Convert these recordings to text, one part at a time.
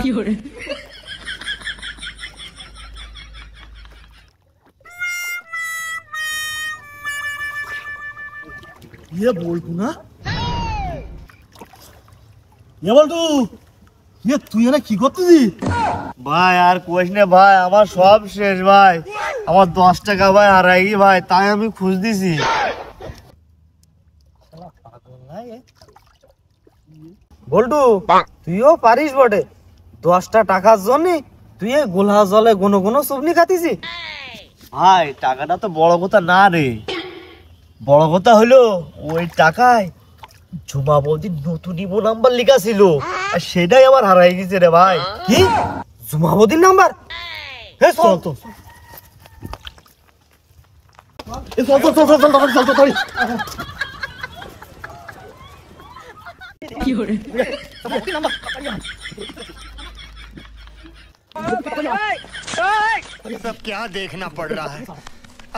ये বলবো না ये বলতু ये তুই এনে কি করতেছিস ভাই আর কোশ না ভাই আমার সব শেষ ভাই আমার 10 টাকা ভাই হারাই গেছে ভাই তাই আমি খুঁজ দিছি শালা পাগল না এ বল্টু তুইও পারিস বটে 10টা টাকার জন্য তুই এই গোলা জলে গুনো গুনো সুবনি খাতিছি ভাই টাকাটা তো বড় কথা না রে বড় কথা হলো ওই টাকায় ঝুমা বৌদির নতুন ইমো নাম্বার লেখা ছিল আর সেটাই আমার হারাই গেছে রে ভাই কি ঝুমা বৌদির নাম্বার হে চল তো চল सब क्या देखना पड़ रहा है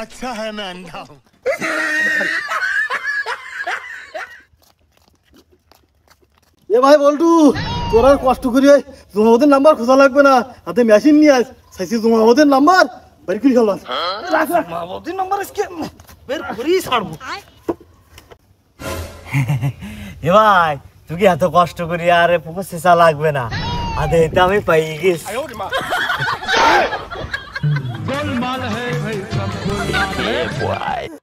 अच्छा है मैं अंधा हूँ এ ভাই বল্টু তোর আর কষ্ট করি জমাবতের নাম্বার খোঁজা লাগবে না হাতে মেশিন নিয়ে আস চাইছি জমাবতের নাম্বার বের করে খেলাম জমাবতের নাম্বার আজকে বের করেই ছাড়বো এ ভাই তুই কি এত কষ্ট করি আর পুকুর চেঁচা লাগবে না আদে এটা আমি পাই গেছি গোলমাল है भाई सब गोलमाल है